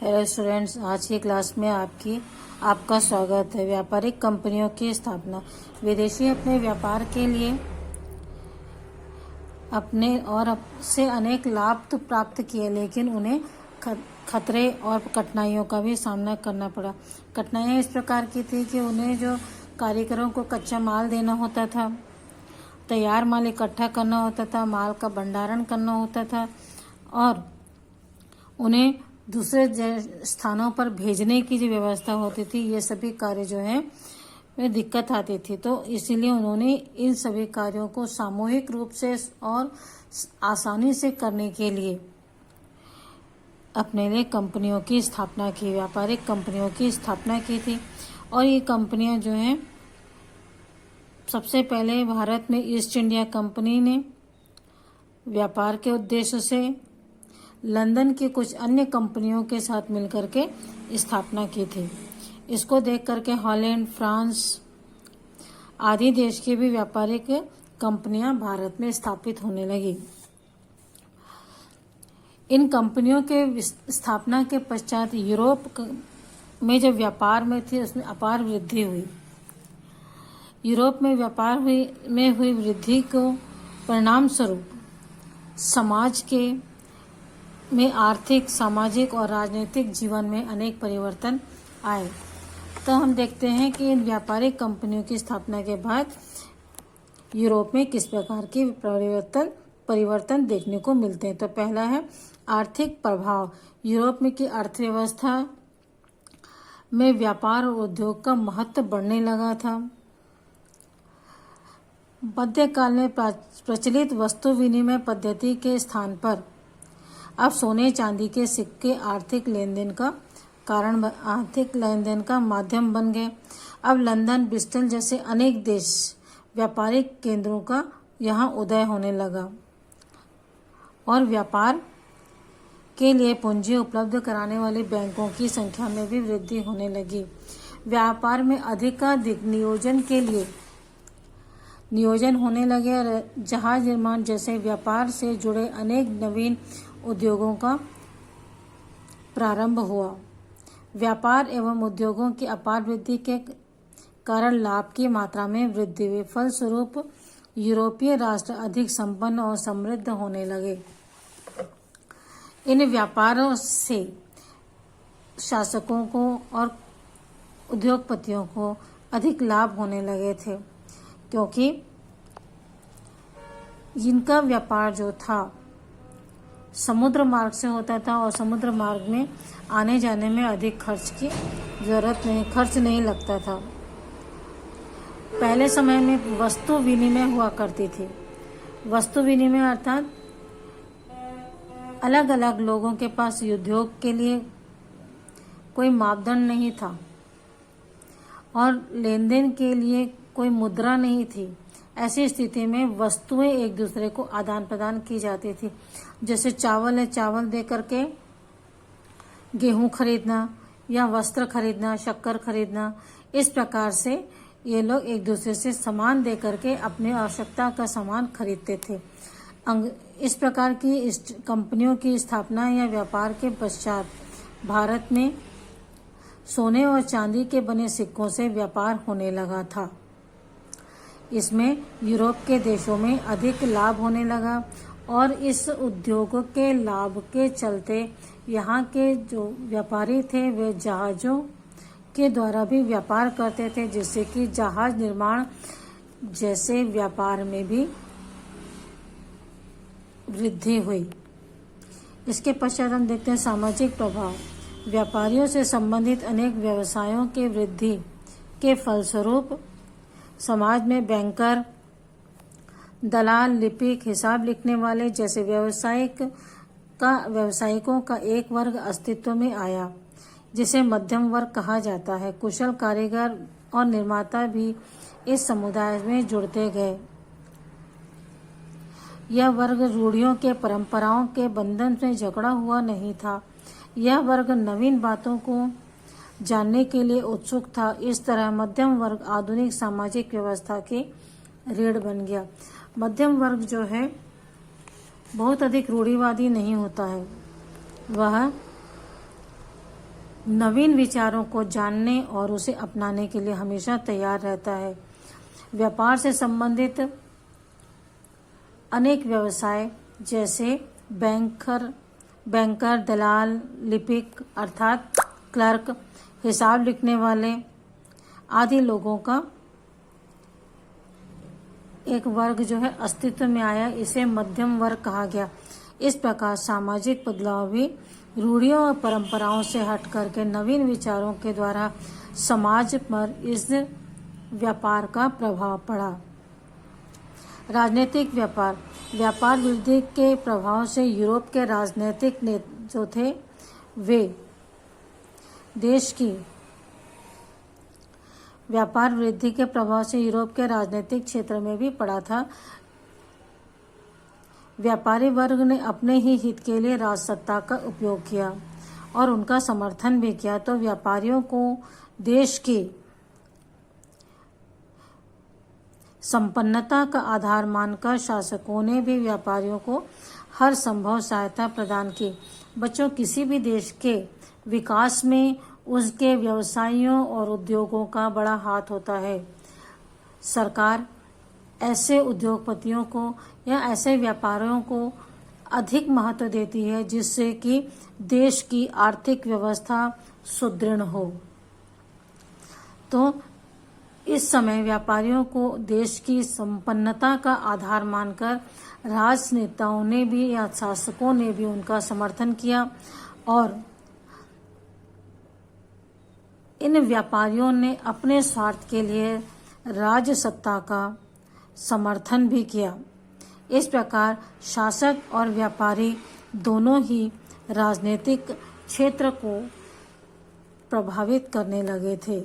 Hello students, आज की class में आपका स्वागत है। व्यापारिक कंपनियों की स्थापना। विदेशी अपने व्यापार के लिए अपने और से अनेक लाभ तो प्राप्त किए, लेकिन उन्हें खतरे और कठिनाइयों का भी सामना करना पड़ा। कठिनाइयाँ इस प्रकार की थी कि उन्हें जो कारीगरों को कच्चा माल देना होता था, तैयार माल इकट्ठा करना होता था, माल का भंडारण करना होता था और उन्हें दूसरे स्थानों पर भेजने की जो व्यवस्था होती थी, ये सभी कार्य जो है वे दिक्कत आती थी। तो इसीलिए उन्होंने इन सभी कार्यों को सामूहिक रूप से और आसानी से करने के लिए अपने लिए कंपनियों की स्थापना की, व्यापारिक कंपनियों की स्थापना की थी। और ये कंपनियां जो हैं, सबसे पहले भारत में ईस्ट इंडिया कंपनी ने व्यापार के उद्देश्य से लंदन की कुछ अन्य कंपनियों के साथ मिलकर के स्थापना की थी। इसको देख करके हॉलैंड, फ्रांस आदि देश की भी व्यापारिक कंपनियां भारत में स्थापित होने लगी। इन कंपनियों के स्थापना के पश्चात यूरोप में जो व्यापार में थी, उसमें अपार वृद्धि हुई। यूरोप में व्यापार में हुई वृद्धि को परिणाम स्वरूप समाज में आर्थिक, सामाजिक और राजनीतिक जीवन में अनेक परिवर्तन आए। तो हम देखते हैं कि इन व्यापारिक कंपनियों की स्थापना के बाद यूरोप में किस प्रकार की परिवर्तन देखने को मिलते हैं। तो पहला है आर्थिक प्रभाव। यूरोप में की अर्थव्यवस्था में व्यापार और उद्योग का महत्व बढ़ने लगा था। मध्यकाल में प्रचलित वस्तु विनिमय पद्धति के स्थान पर अब सोने चांदी के सिक्के आर्थिक लेनदेन का माध्यम बन गए। अब लंदन, ब्रिस्टल जैसे अनेक देश व्यापारिक केंद्रों का यहाँ उदय होने लगा और व्यापार के लिए पूंजी उपलब्ध कराने वाले बैंकों की संख्या में भी वृद्धि होने लगी। व्यापार में अधिकाधिक नियोजन होने लगे और जहाज निर्माण जैसे व्यापार से जुड़े अनेक नवीन उद्योगों का प्रारंभ हुआ। व्यापार एवं उद्योगों की अपार वृद्धि के कारण लाभ की मात्रा में वृद्धि हुई। फलस्वरूप यूरोपीय राष्ट्र अधिक संपन्न और समृद्ध होने लगे। इन व्यापारों से शासकों को और उद्योगपतियों को अधिक लाभ होने लगे थे, क्योंकि इनका व्यापार जो था समुद्र मार्ग से होता था और समुद्र मार्ग में आने जाने में अधिक खर्च नहीं लगता था। पहले समय में वस्तु विनिमय हुआ करती थी। वस्तु विनिमय अर्थात अलग अलग लोगों के पास उद्योग के लिए कोई मापदंड नहीं था और लेन-देन के लिए कोई मुद्रा नहीं थी। ऐसी स्थिति में वस्तुएं एक दूसरे को आदान प्रदान की जाती थी। जैसे चावल है, चावल दे करके गेहूं खरीदना या वस्त्र खरीदना, शक्कर खरीदना, इस प्रकार से ये लोग एक दूसरे से सामान दे करके अपनी आवश्यकता का सामान खरीदते थे। इस प्रकार की कंपनियों की स्थापना या व्यापार के पश्चात भारत में सोने और चांदी के बने सिक्कों से व्यापार होने लगा था। इसमें यूरोप के देशों में अधिक लाभ होने लगा और इस उद्योग के लाभ के चलते यहाँ के जो व्यापारी थे वे जहाज़ों के द्वारा भी व्यापार करते थे, जिससे कि जहाज निर्माण जैसे व्यापार में भी वृद्धि हुई। इसके पश्चात हम देखते हैं सामाजिक प्रभाव। व्यापारियों से संबंधित अनेक व्यवसायों के वृद्धि के फलस्वरूप समाज में बैंकर, दलाल, लिपिक, हिसाब लिखने वाले जैसे व्यवसायिकों का एक वर्ग अस्तित्व में आया, जिसे मध्यम वर्ग कहा जाता है। कुशल कारीगर और निर्माता भी इस समुदाय में जुड़ते गए। यह वर्ग रूढ़ियों के, परंपराओं के बंधन में जकड़ा हुआ नहीं था। यह वर्ग नवीन बातों को जानने के लिए उत्सुक था। इस तरह मध्यम वर्ग आधुनिक सामाजिक व्यवस्था की रीढ़ बन गया। मध्यम वर्ग जो है बहुत अधिक रूढ़िवादी नहीं होता है। वह नवीन विचारों को जानने और उसे अपनाने के लिए हमेशा तैयार रहता है। व्यापार से संबंधित अनेक व्यवसाय जैसे बैंकर, दलाल, लिपिक अर्थात क्लर्क, हिसाब लिखने वाले आदि लोगों का एक वर्ग जो है अस्तित्व में आया, इसे मध्यम वर्ग कहा गया। इस प्रकार सामाजिक बदलाव भी रूढ़ियों और परंपराओं से हट करके नवीन विचारों के द्वारा समाज पर इस व्यापार का प्रभाव पड़ा। राजनीतिक व्यापार वृद्धि के प्रभाव से यूरोप के राजनीतिक जो थे वे देश की व्यापार वृद्धि के प्रभाव से यूरोप के राजनीतिक क्षेत्र में भी पड़ा था। व्यापारी वर्ग ने अपने ही हित के लिए राजसत्ता का उपयोग किया और उनका समर्थन भी किया, तो व्यापारियों को देश की संपन्नता का आधार मानकर शासकों ने भी व्यापारियों को हर संभव सहायता प्रदान की। बच्चों, किसी भी देश के विकास में उसके व्यवसायियों और उद्योगों का बड़ा हाथ होता है। सरकार ऐसे उद्योगपतियों को या ऐसे व्यापारियों को अधिक महत्व देती है जिससे कि देश की आर्थिक व्यवस्था सुदृढ़ हो। तो इस समय व्यापारियों को देश की संपन्नता का आधार मानकर राजनेताओं ने भी या शासकों ने भी उनका समर्थन किया और इन व्यापारियों ने अपने स्वार्थ के लिए राजसत्ता का समर्थन भी किया। इस प्रकार शासक और व्यापारी दोनों ही राजनीतिक क्षेत्र को प्रभावित करने लगे थे।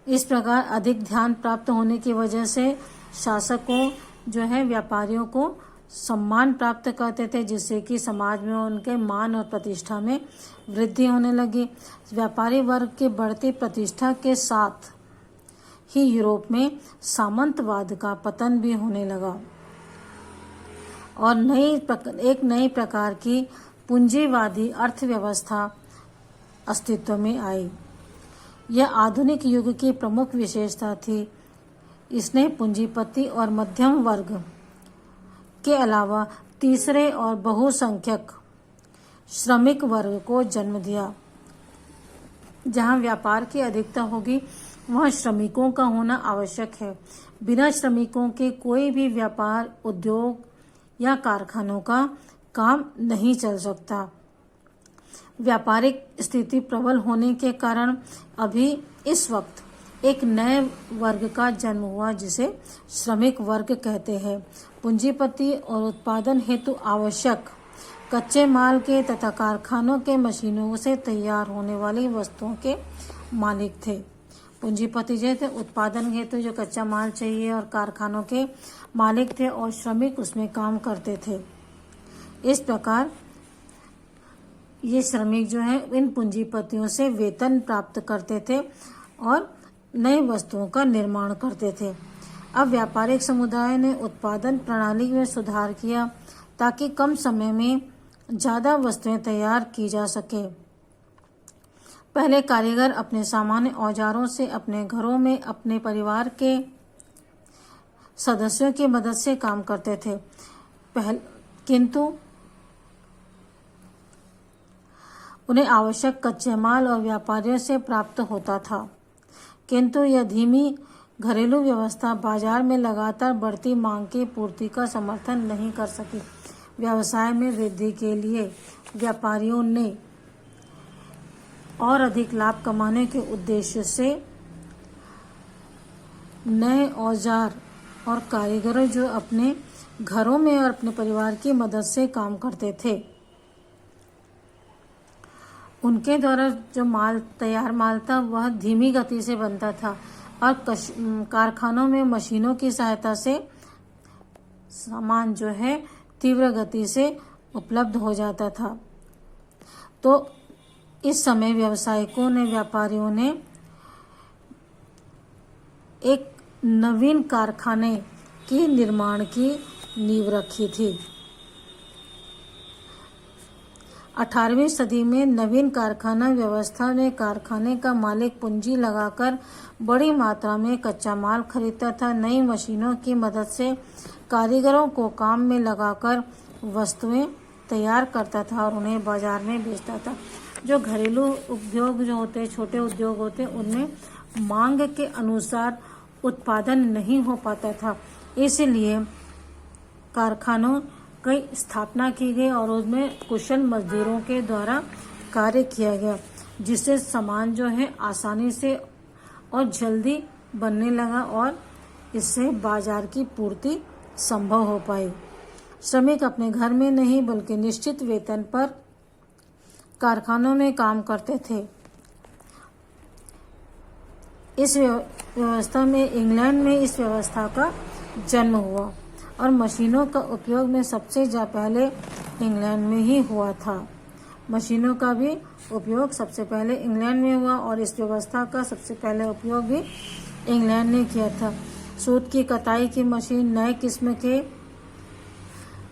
इस प्रकार अधिक ध्यान प्राप्त होने की वजह से शासकों जो है व्यापारियों को सम्मान प्राप्त करते थे, जिससे कि समाज में उनके मान और प्रतिष्ठा में वृद्धि होने लगी। व्यापारी वर्ग की बढ़ती प्रतिष्ठा के साथ ही यूरोप में सामंतवाद का पतन भी होने लगा और एक नई प्रकार की पूंजीवादी अर्थव्यवस्था अस्तित्व में आई। यह आधुनिक युग की प्रमुख विशेषता थी। इसने पूंजीपति और मध्यम वर्ग के अलावा तीसरे और बहुसंख्यक श्रमिक वर्ग को जन्म दिया। जहां व्यापार की अधिकता होगी वहां श्रमिकों का होना आवश्यक है। बिना श्रमिकों के कोई भी व्यापार, उद्योग या कारखानों का काम नहीं चल सकता। व्यापारिक स्थिति प्रबल होने के कारण अभी इस वक्त एक नए वर्ग का जन्म हुआ जिसे श्रमिक वर्ग कहते हैं। पूंजीपति और उत्पादन हेतु आवश्यक कच्चे माल के तथा कारखानों के मशीनों से तैयार होने वाली वस्तुओं के मालिक थे। पूंजीपति जो थे उत्पादन हेतु जो कच्चा माल चाहिए और कारखानों के मालिक थे और श्रमिक उसमें काम करते थे। इस प्रकार ये श्रमिक जो है इन पूंजीपतियों से वेतन प्राप्त करते थे और नई वस्तुओं का निर्माण करते थे। अब व्यापारिक समुदाय ने उत्पादन प्रणाली में सुधार किया ताकि कम समय में ज़्यादा वस्तुएं तैयार की जा सके। पहले कारीगर अपने सामान्य औजारों से अपने घरों में अपने परिवार के सदस्यों की मदद से काम करते थे, किंतु उन्हें आवश्यक कच्चे माल और व्यापारियों से प्राप्त होता था। किंतु यह धीमी घरेलू व्यवस्था बाजार में लगातार बढ़ती मांग की पूर्ति का समर्थन नहीं कर सकी। व्यवसाय में वृद्धि के लिए व्यापारियों ने और अधिक लाभ कमाने के उद्देश्य से नए औजार और कारीगरों जो अपने घरों में और अपने परिवार की मदद से काम करते थे, उनके द्वारा जो तैयार माल था वह धीमी गति से बनता था और कारखानों में मशीनों की सहायता से सामान जो है तीव्र गति से उपलब्ध हो जाता था। तो इस समय व्यावसायिकों ने व्यापारियों ने एक नवीन कारखाने की निर्माण की नींव रखी थी। 18वीं सदी में नवीन कारखाना व्यवस्था में कारखाने का मालिक पूंजी लगाकर बड़ी मात्रा में कच्चा माल खरीदता था। नई मशीनों की मदद से कारीगरों को काम में लगाकर वस्तुएं तैयार करता था और उन्हें बाजार में बेचता था। जो घरेलू उद्योग जो होते, छोटे उद्योग होते, उनमें मांग के अनुसार उत्पादन नहीं हो पाता था, इसलिए कारखानों की स्थापना की गई और उसमें कुशल मजदूरों के द्वारा कार्य किया गया, जिससे सामान जो है आसानी से और जल्दी बनने लगा और इससे बाजार की पूर्ति संभव हो पाई। श्रमिक अपने घर में नहीं बल्कि निश्चित वेतन पर कारखानों में काम करते थे। इस व्यवस्था में इंग्लैंड में इस व्यवस्था का जन्म हुआ और मशीनों का उपयोग में सबसे पहले इंग्लैंड में ही हुआ था। मशीनों का भी उपयोग सबसे पहले इंग्लैंड में हुआ और इस व्यवस्था का सबसे पहले उपयोग भी इंग्लैंड ने किया था। सूत की कताई की मशीन, नए किस्म के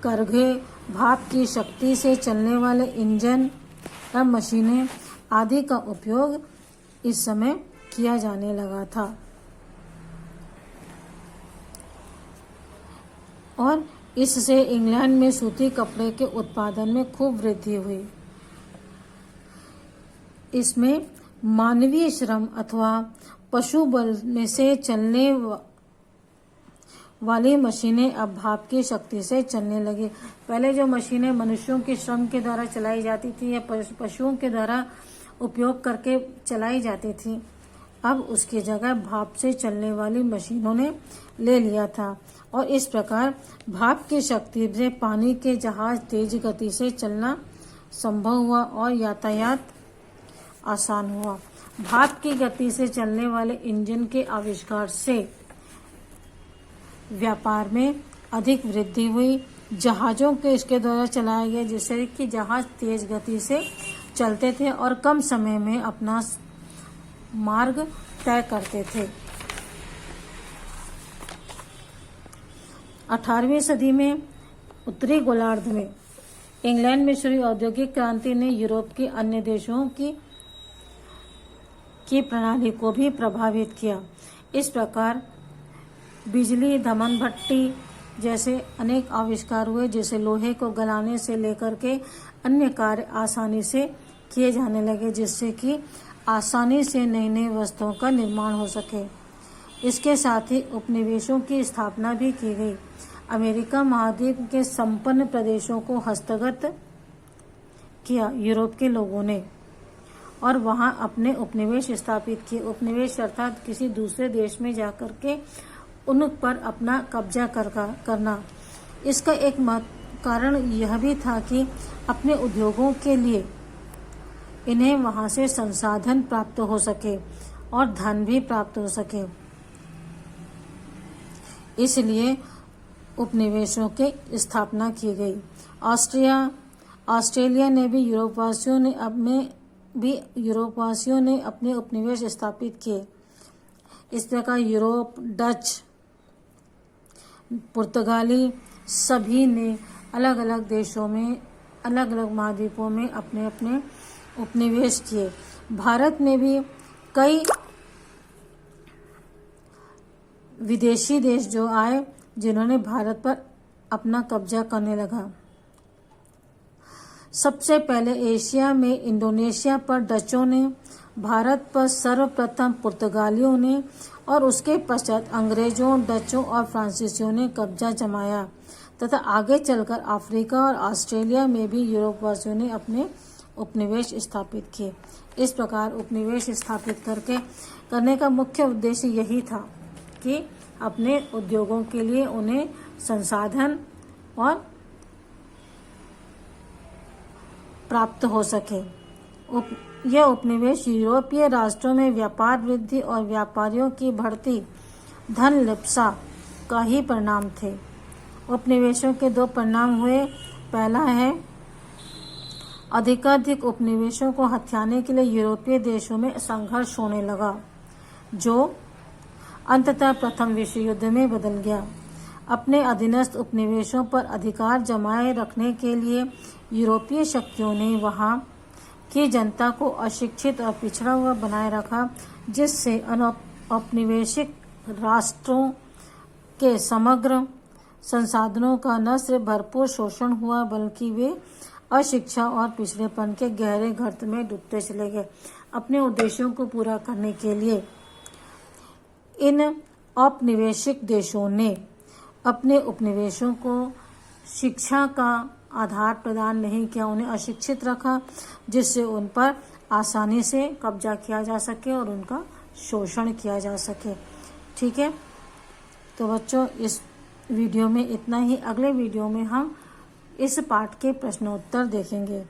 करघे, भाप की शक्ति से चलने वाले इंजन और मशीनें आदि का उपयोग इस समय किया जाने लगा था और इससे इंग्लैंड में सूती कपड़े के उत्पादन में खूब वृद्धि हुई। इसमें मानवीय श्रम अथवा पशु बल में से चलने वाली मशीनें अब भाप की शक्ति से चलने लगी। पहले जो मशीनें मनुष्यों के श्रम के द्वारा चलाई जाती थी या पशुओं के द्वारा उपयोग करके चलाई जाती थी, अब उसकी जगह भाप से चलने वाली मशीनों ने ले लिया था और इस प्रकार भाप की शक्ति से पानी के जहाज तेज गति से चलना संभव हुआ और यातायात आसान हुआ। भाप की गति से चलने वाले इंजन के आविष्कार से व्यापार में अधिक वृद्धि हुई। जहाजों के इसके द्वारा चलाया गया, जिससे कि जहाज तेज गति से चलते थे और कम समय में अपना मार्ग तय करते थे। 18वीं सदी में उत्तरी गोलार्ध में इंग्लैंड में शुरू औद्योगिक क्रांति ने यूरोप के अन्य देशों की प्रणाली को भी प्रभावित किया। इस प्रकार बिजली, धमन भट्टी जैसे अनेक आविष्कार हुए, जैसे लोहे को गलाने से लेकर के अन्य कार्य आसानी से किए जाने लगे, जिससे कि आसानी से नई नई वस्तुओं का निर्माण हो सके। इसके साथ ही उपनिवेशों की स्थापना भी की गई। अमेरिका महाद्वीप के संपन्न प्रदेशों को हस्तगत किया यूरोप के लोगों ने और वहां अपने उपनिवेश स्थापित किए। उपनिवेश अर्थात किसी दूसरे देश में जाकर के उन पर अपना कब्जा करना। इसका एक कारण यह भी था कि अपने उद्योगों के लिए इन्हें वहां से संसाधन प्राप्त हो सके और धन भी प्राप्त हो सके, इसलिए उपनिवेशों की स्थापना की गई। ऑस्ट्रेलिया ने भी यूरोपवासियों ने अपने उपनिवेश स्थापित किए। इस प्रकार यूरोप, डच, पुर्तगाली सभी ने अलग अलग देशों में, अलग अलग महाद्वीपों में अपने अपने उपनिवेश किए। भारत में भी कई विदेशी देश जो आए, जिन्होंने भारत पर अपना कब्जा करने लगा। सबसे पहले एशिया में इंडोनेशिया पर डचों ने, भारत पर सर्वप्रथम पुर्तगालियों ने और उसके पश्चात अंग्रेजों, डचों और फ्रांसीसियों ने कब्जा जमाया तथा आगे चलकर अफ्रीका और ऑस्ट्रेलिया में भी यूरोपवासियों ने अपने उपनिवेश स्थापित किए। इस प्रकार उपनिवेश स्थापित करने का मुख्य उद्देश्य यही था कि अपने उद्योगों के लिए उन्हें संसाधन और प्राप्त हो सके। यह उपनिवेश यूरोपीय राष्ट्रों में व्यापार वृद्धि और व्यापारियों की बढ़ती धन लिप्सा का ही परिणाम थे। उपनिवेशों के दो परिणाम हुए। पहला है, अधिकाधिक उपनिवेशों को हथियाने के लिए यूरोपीय देशों में संघर्ष होने लगा, जो अंततः प्रथम विश्व युद्ध में बदल गया। अपने अधीनस्थ उपनिवेशों पर अधिकार जमाए रखने के लिए यूरोपीय शक्तियों ने वहां की जनता को अशिक्षित और पिछड़ा हुआ बनाए रखा, जिससे औपनिवेशिक राष्ट्रों के समग्र संसाधनों का न सिर्फ भरपूर शोषण हुआ बल्कि वे अशिक्षा और पिछड़ेपन के गहरे गर्त में डूबते चले गए। अपने उद्देश्यों को पूरा करने के लिए इन औपनिवेशिक देशों ने अपने उपनिवेशों को शिक्षा का आधार प्रदान नहीं किया, उन्हें अशिक्षित रखा, जिससे उन पर आसानी से कब्जा किया जा सके और उनका शोषण किया जा सके। ठीक है, तो बच्चों इस वीडियो में इतना ही। अगले वीडियो में हम इस पाठ के प्रश्नोत्तर देखेंगे।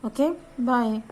Okay, bye.